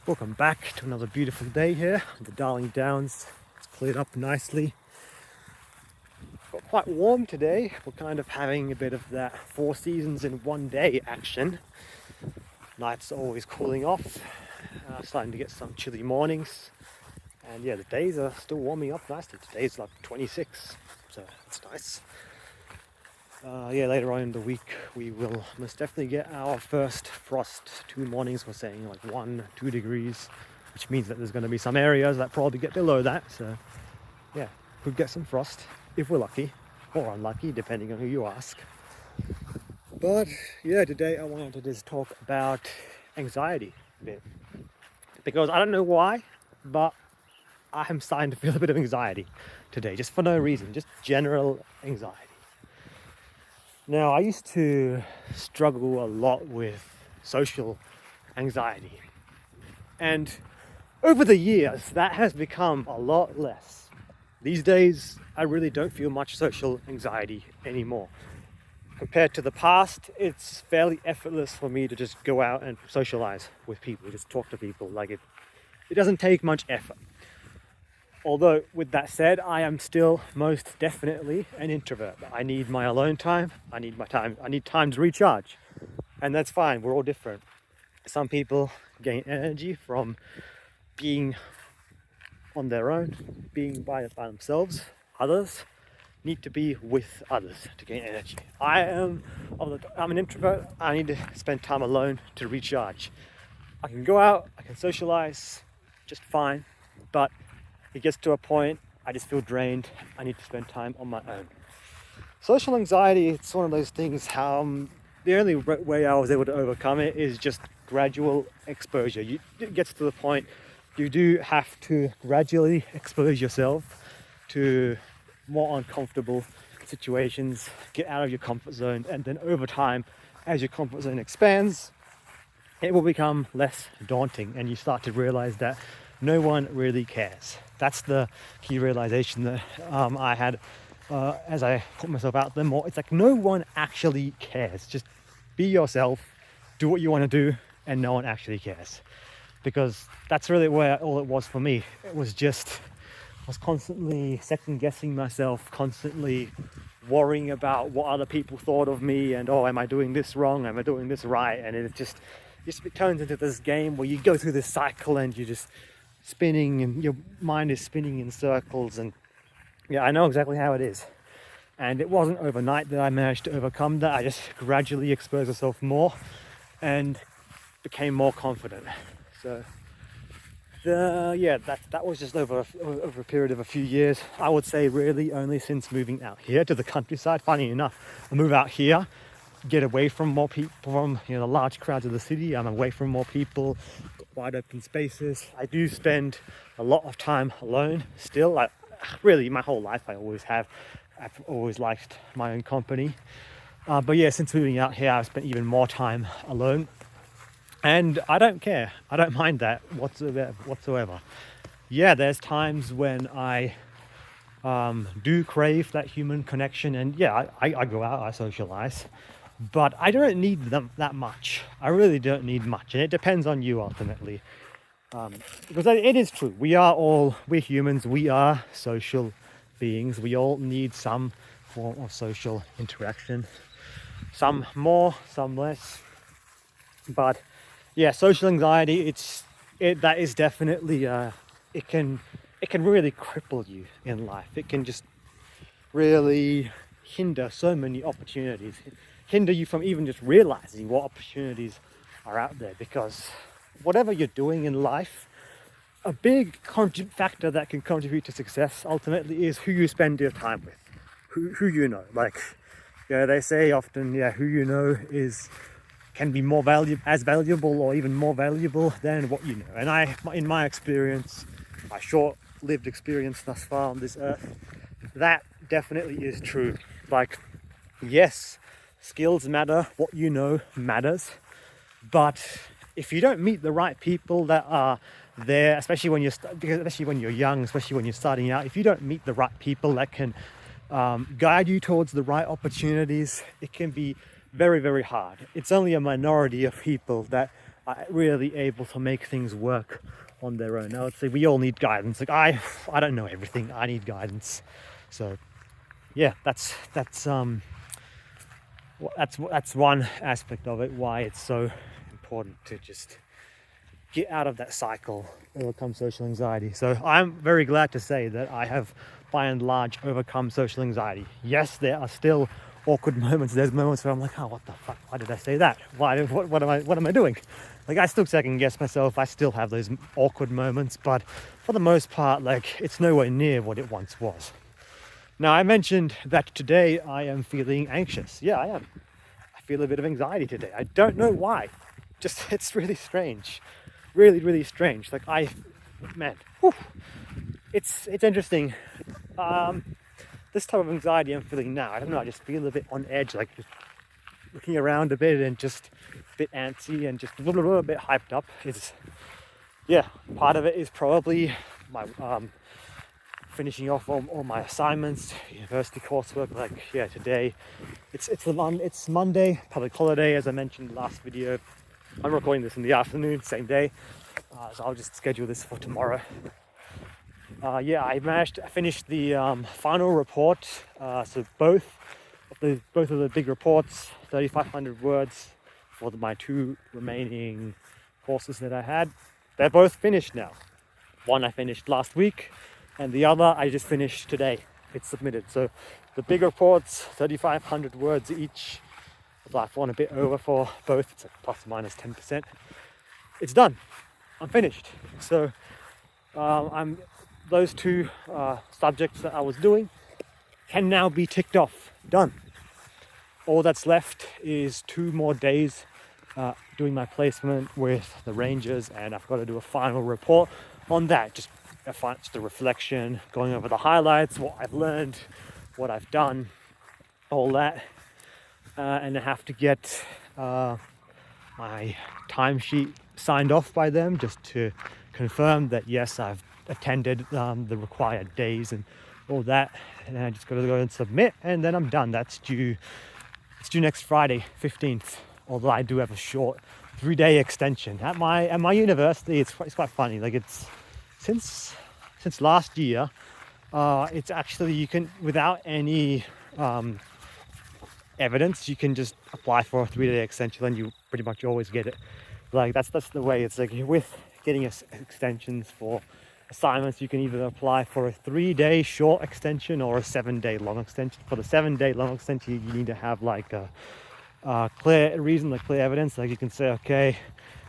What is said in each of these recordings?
Welcome back to another beautiful day here on the Darling Downs. It's cleared up nicely. Got quite warm today. We're kind of having a bit of that 4 seasons in one day action. Nights are always cooling off, starting to get some chilly mornings. And yeah, the days are still warming up nicely. Today's like 26, so it's nice. Later on in the week we will most definitely get our first frost. 2 mornings we're saying like 1-2 degrees, which means that there's going to be some areas that probably get below that. So yeah, could get some frost if we're lucky or unlucky, depending on who you ask. But yeah, today I wanted to just talk about anxiety a bit, because I don't know why, but I'm starting to feel a bit of anxiety today, just for no reason, just general anxiety. Now, I used to struggle a lot with social anxiety, and over the years that has become a lot less. These days I really don't feel much social anxiety anymore. Compared to the past, it's fairly effortless for me to just go out and socialize with people, just talk to people. Like it doesn't take much effort. Although, with that said, I am still most definitely an introvert. I need my alone time, I need time to recharge. And that's fine, we're all different. Some people gain energy from being on their own, being by themselves. Others need to be with others to gain energy. I'm an introvert, I need to spend time alone to recharge. I can go out, I can socialize just fine, but it gets to a point, I just feel drained. I need to spend time on my own. Social anxiety, it's one of those things, the only way I was able to overcome it is just gradual exposure. It gets to the point, you do have to gradually expose yourself to more uncomfortable situations, get out of your comfort zone, and then over time, as your comfort zone expands, it will become less daunting, and you start to realize that no one really cares. That's the key realization that I had as I put myself out there more. It's like no one actually cares. Just be yourself, do what you want to do, and no one actually cares. Because that's really where all it was for me. It was just, I was constantly second guessing myself, constantly worrying about what other people thought of me, and am I doing this wrong? Am I doing this right? And it turns into this game where you go through this cycle and you just spinning, and your mind is spinning in circles. And yeah, I know exactly how it is. And it wasn't overnight that I managed to overcome that. I just gradually exposed myself more and became more confident. So that was just over a period of a few years. I would say really only since moving out here to the countryside. Funny enough, I move out here, get away from more people, from the large crowds of the city. I'm away from more people, wide open spaces. I do spend a lot of time alone still. Really my whole life I've always liked my own company, but yeah, since moving out here I've spent even more time alone, and I don't care. I don't mind that whatsoever. Yeah, there's times when I do crave that human connection, and yeah, I go out, I socialize, but I don't need them that much. I really don't need much, and it depends on you ultimately. Because it is true, we're humans, we are social beings. We all need some form of social interaction, some more, some less. But yeah, social anxiety, that is definitely it can really cripple you in life. It can just really hinder so many opportunities, hinder you from even just realizing what opportunities are out there. Because whatever you're doing in life, a big factor that can contribute to success ultimately is who you spend your time with, who you know. Like, they say often, who you know can be as valuable or even more valuable than what you know. And in my experience, my short-lived experience thus far on this earth, that definitely is true. Like, yes, skills matter, what you know matters, but if you don't meet the right people that are there, especially when you're young, especially when you're starting out, if you don't meet the right people that can guide you towards the right opportunities, it can be very, very hard. It's only a minority of people that are really able to make things work on their own. Now, let's say we all need guidance. Like I don't know everything. I need guidance. So yeah, that's one aspect of it, why it's so important to just get out of that cycle, overcome social anxiety. So I'm very glad to say that I have by and large overcome social anxiety. Yes, there are still awkward moments. There's moments where I'm like, oh, what the fuck, why did I say that? What am I doing? Like, I still second guess myself. I still have those awkward moments, but for the most part, like, it's nowhere near what it once was. Now, I mentioned that today I am feeling anxious. Yeah, I am. I feel a bit of anxiety today. I don't know why. Just, it's really strange. Really, really strange. Like, it's interesting. This type of anxiety I'm feeling now, I don't know, I just feel a bit on edge, like just looking around a bit and just a bit antsy and just a bit hyped up. Part of it is probably my finishing off all my assignments, university coursework. Like, today it's Monday, public holiday, as I mentioned last video. I'm recording this in the afternoon, same day, so I'll just schedule this for tomorrow. I managed to finish the final report. So both of the big reports, 3,500 words for my 2 remaining courses that I had, they're both finished now. One I finished last week, and the other I just finished today. It's submitted. So the big reports, 3,500 words each. I've gone a bit over for both. It's like plus or minus 10%. It's done. I'm finished. So those 2 subjects that I was doing can now be ticked off. Done. All that's left is 2 more days doing my placement with the Rangers, and I've got to do a final report on that. Just a reflection, going over the highlights, what I've learned, what I've done, all that. And I have to get my timesheet signed off by them just to confirm that yes, I've attended the required days and all that. And I just got to go and submit, and then I'm done. It's due next Friday, 15th. Although I do have a short 3-day extension at my university. It's quite funny. Like, it's since last year. It's actually, you can, without any evidence, you can just apply for a 3-day extension and you pretty much always get it. Like, that's the way. It's like with getting extensions for assignments, you can either apply for a 3-day short extension or a 7-day long extension. For the 7-day long extension, you need to have like a clear reason, like clear evidence. Like, you can say, okay,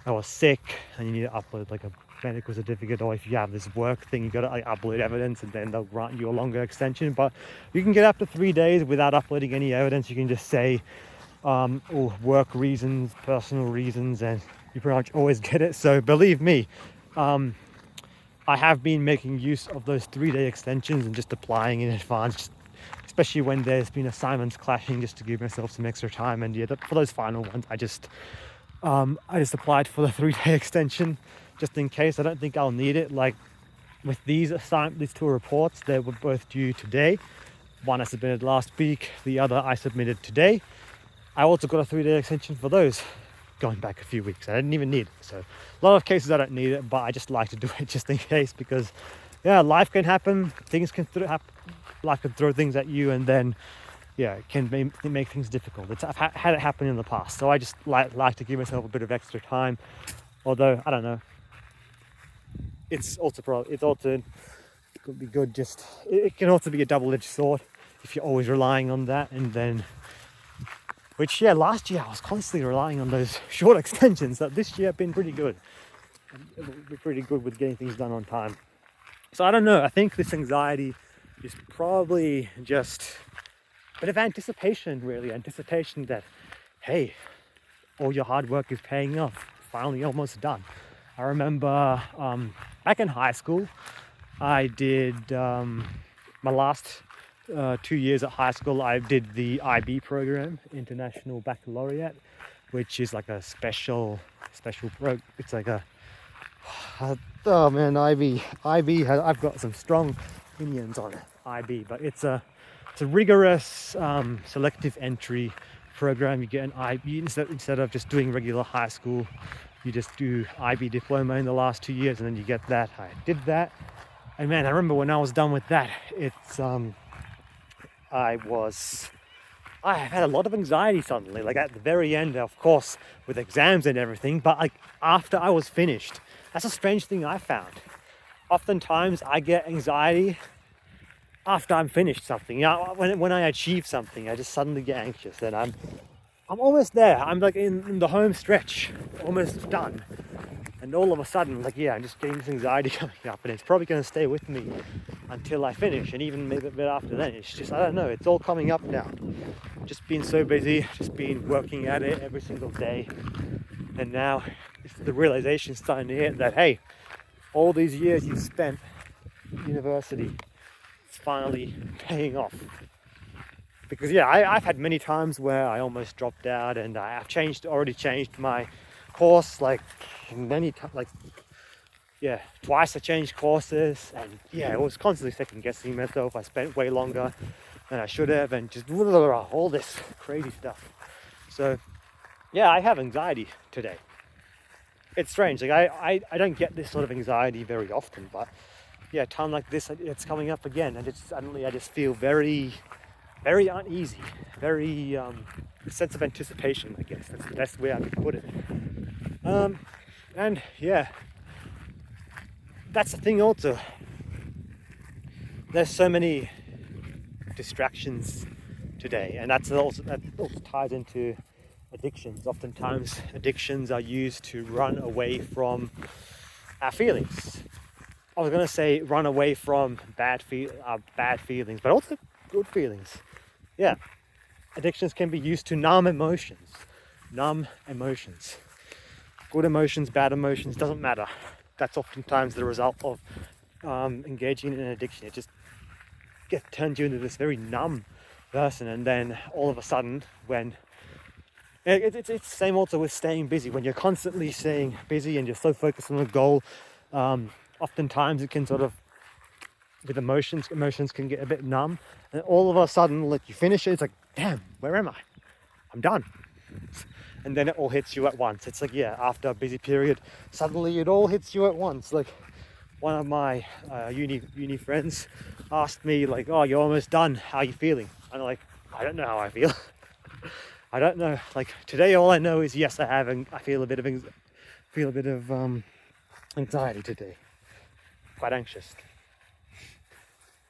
I was sick, and you need to upload like a medical certificate, or if you have this work thing, you got to upload evidence, and then they'll grant you a longer extension. But you can get up to 3 days without uploading any evidence. You can just say work reasons, personal reasons, and you pretty much always get it. So believe me, I have been making use of those 3-day extensions and just applying in advance, especially when there's been assignments clashing, just to give myself some extra time. And for those final ones, I just applied for the 3-day extension just in case. I don't think I'll need it. Like, with these 2 reports, they were both due today. One I submitted last week, the other I submitted today. I also got a 3-day extension for those going back a few weeks. I didn't even need it. So a lot of cases I don't need it, but I just like to do it just in case, because life can happen. Life can throw things at you, and then it can make things difficult. I've had it happen in the past, so I just like to give myself a bit of extra time. Although, I don't know, it's also could be good. Just, it can also be a double-edged sword if you're always relying on that. And then, last year I was constantly relying on those short extensions. That this year I've been pretty good. We're pretty good with getting things done on time. So I don't know. I think this anxiety is probably just a bit of anticipation, really. Anticipation that, hey, all your hard work is paying off. Finally almost done. I remember back in high school, I did my last 2 years at high school. I did the IB program, International Baccalaureate, which is like a special program. It's like IB. I've got some strong opinions on IB, but it's a rigorous selective entry program. You get an IB instead of just doing regular high school. you just do IB diploma in the last 2 years and then you get that. I did that, and man, I remember when I was done with that, it's I had a lot of anxiety suddenly, like at the very end, of course, with exams and everything, but like after I was finished. That's a strange thing I found. Oftentimes I get anxiety after I'm finished something. You know, when I achieve something, I just suddenly get anxious, and I'm almost there. I'm like in the home stretch, almost done. And all of a sudden, like, yeah, I'm just getting this anxiety coming up, and it's probably going to stay with me until I finish, and even maybe a bit after then. It's just, I don't know, it's all coming up now. Just been so busy, just been working at it every single day. And now it's the realization starting to hit that, hey, all these years you've spent at university, it's finally paying off. Because yeah, I've had many times where I almost dropped out, and I've already changed my course like many times, like yeah, twice I changed courses, and yeah, I was constantly second guessing myself. I spent way longer than I should have, and just all this crazy stuff. So yeah, I have anxiety today. It's strange, like I don't get this sort of anxiety very often, but yeah, a time like this, it's coming up again, and it's suddenly I just feel very uneasy, very a sense of anticipation, I guess. That's the best way I could put it. And yeah, that's the thing also. There's so many distractions today, and that also ties into addictions. Oftentimes, addictions are used to run away from our feelings. I was going to say run away from bad feelings, but also good feelings. Yeah, addictions can be used to numb emotions. Good emotions, bad emotions, doesn't matter. That's oftentimes the result of engaging in an addiction. It just turns you into this very numb person, and then all of a sudden, when it's the same also with staying busy. When you're constantly staying busy and you're so focused on a goal, oftentimes it can sort of, with emotions can get a bit numb, and all of a sudden, like, you finish it, it's like, damn, where am I? I'm done. And then it all hits you at once. It's like, yeah, after a busy period, suddenly it all hits you at once. Like, one of my uni friends asked me, like, oh, you're almost done, how are you feeling? And I'm like, I don't know how I feel. I don't know. Like, today all I know is, yes, I feel a bit of anxiety today. Quite anxious.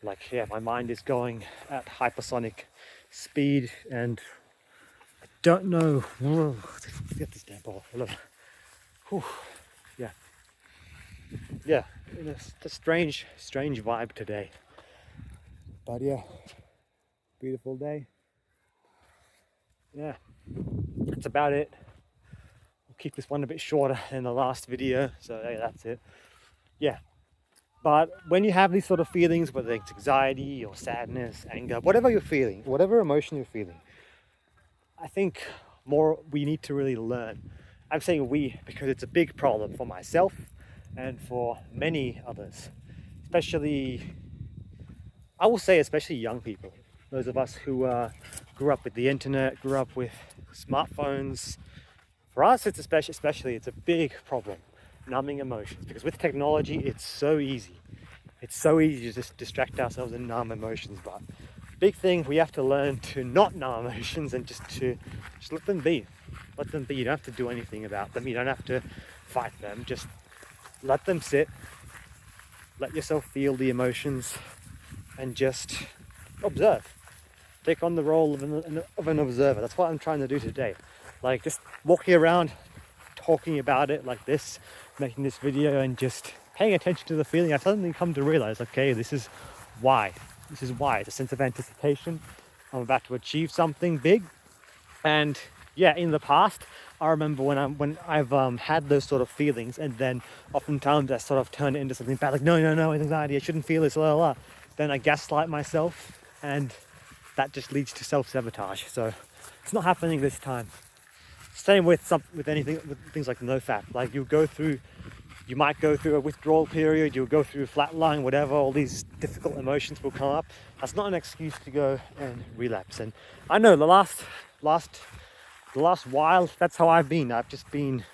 Like, yeah, my mind is going at hypersonic speed, and I don't know. Whoa, get this damn ball. Whew. Yeah, it's a strange vibe today. But yeah, beautiful day. Yeah, that's about it. I'll keep this one a bit shorter than the last video, so yeah, that's it. Yeah. But when you have these sort of feelings, whether it's anxiety or sadness, anger, whatever you're feeling, whatever emotion you're feeling, I think we need to really learn. I'm saying we because it's a big problem for myself and for many others, especially young people. Those of us who grew up with the internet, grew up with smartphones. For us, it's especially it's a big problem. Numbing emotions, because with technology it's so easy to just distract ourselves and numb emotions. But big thing, we have to learn to not numb emotions and just let them be. You don't have to do anything about them, you don't have to fight them, just let them sit, let yourself feel the emotions, and just observe. Take on the role of an observer. That's what I'm trying to do today. Like, just walking around talking about it like this, making this video, and just paying attention to the feeling. I suddenly come to realize, okay, this is why. It's a sense of anticipation. I'm about to achieve something big. And yeah, in the past, I remember when I've had those sort of feelings, and then oftentimes I sort of turn it into something bad, like no, it's anxiety, I shouldn't feel this, blah, blah, blah. Then I gaslight myself, and that just leads to self-sabotage. So it's not happening this time. Same with things like NoFap. Like, you might go through a withdrawal period, you'll go through a flatline, whatever, all these difficult emotions will come up. That's not an excuse to go and relapse. And I know the last while, that's how I've been. I've just been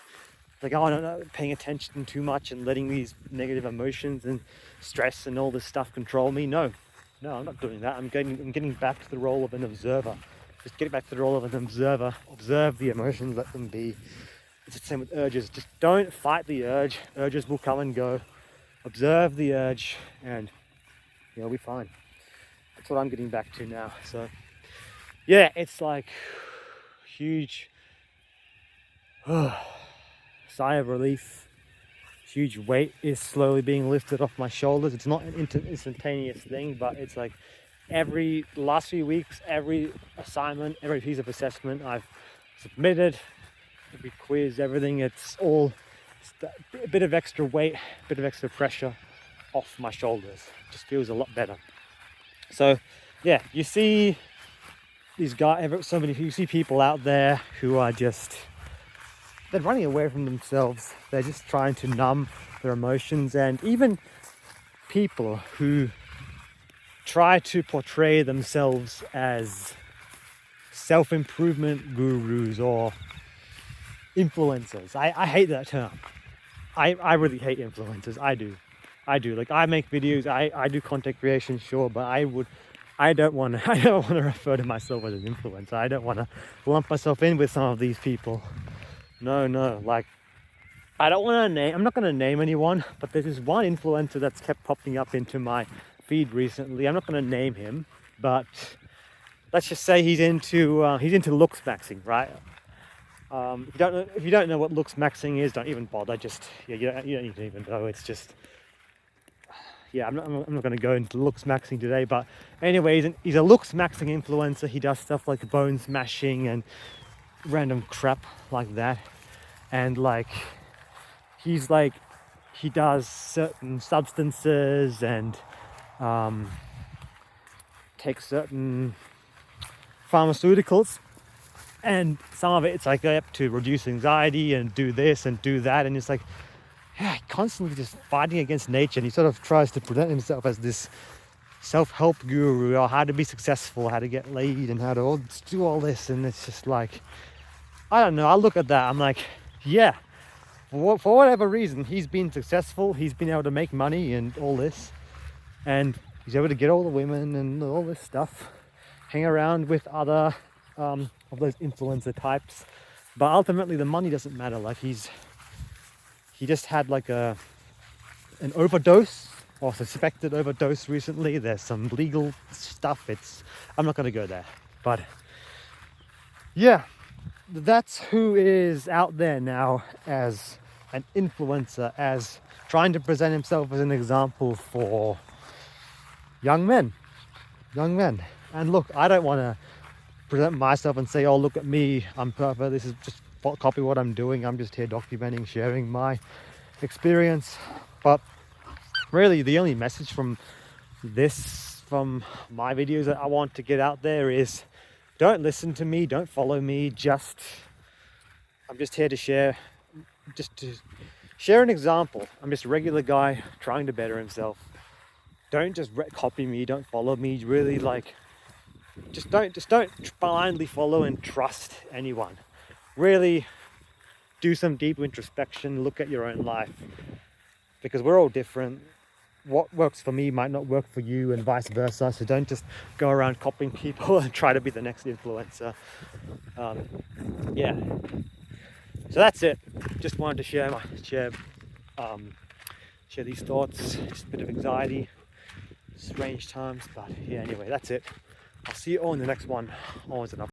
like, oh, no, paying attention too much and letting these negative emotions and stress and all this stuff control me. No, I'm not doing that. I'm getting back to the role of an observer. Just get back to the role of an observer. Observe the emotions, let them be. It's the same with urges. Just don't fight the urge. Urges will come and go. Observe the urge, and you'll be fine. That's what I'm getting back to now. So yeah, it's like huge sigh of relief. Huge weight is slowly being lifted off my shoulders. It's not an instantaneous thing, but it's like every last few weeks, every assignment, every piece of assessment I've submitted, every quiz, everything, it's all a bit of extra weight, a bit of extra pressure off my shoulders. It just feels a lot better. So yeah, you see these guys, you see people out there who are just, they're running away from themselves. They're just trying to numb their emotions. And even people who try to portray themselves as self-improvement gurus or influencers. I hate that term. I really hate influencers. I do. Like, I make videos, I do content creation, sure, but I don't want to refer to myself as an influencer. I don't want to lump myself in with some of these people. No, like, I don't want to name, I'm not going to name anyone, but there's this one influencer that's kept popping up into my feed recently. I'm not going to name him, but let's just say he's into looks maxing, right? If you don't know what looks maxing is, don't even bother. Just, yeah, you don't need to even know. It's just, yeah, I'm not going to go into looks maxing today, but anyway, he's a looks maxing influencer. He does stuff like bone smashing and random crap like that. And like, he does certain substances and takes certain pharmaceuticals, and some of it's like up to reduce anxiety and do this and do that, and it's like, yeah, constantly just fighting against nature. And he sort of tries to present himself as this self-help guru, or how to be successful, how to get laid, and how to do all this. And it's just like, I don't know, I look at that, I'm like, yeah, for whatever reason, he's been successful, he's been able to make money and all this, and he's able to get all the women and all this stuff, hang around with other of those influencer types, but ultimately the money doesn't matter. Like, he just had like an overdose, or suspected overdose recently. There's some legal stuff. I'm not going to go there, but yeah, that's who is out there now as an influencer, as trying to present himself as an example for young men. And look, I don't want to present myself and say, oh, look at me, I'm perfect, this is just copy what I'm doing. I'm just here documenting, sharing my experience. But really, the only message from my videos that I want to get out there is, don't listen to me, don't follow me. I'm just here to share an example. I'm just a regular guy trying to better himself. Don't just copy me, don't follow me. Really, like, just don't blindly follow and trust anyone. Really do some deep introspection, look at your own life, because we're all different. What works for me might not work for you, and vice versa. So don't just go around copying people and try to be the next influencer. Yeah. So that's it. Just wanted to share these thoughts. Just a bit of anxiety, strange times, but yeah. Anyway, that's it. I'll see you all in the next one. Always enough.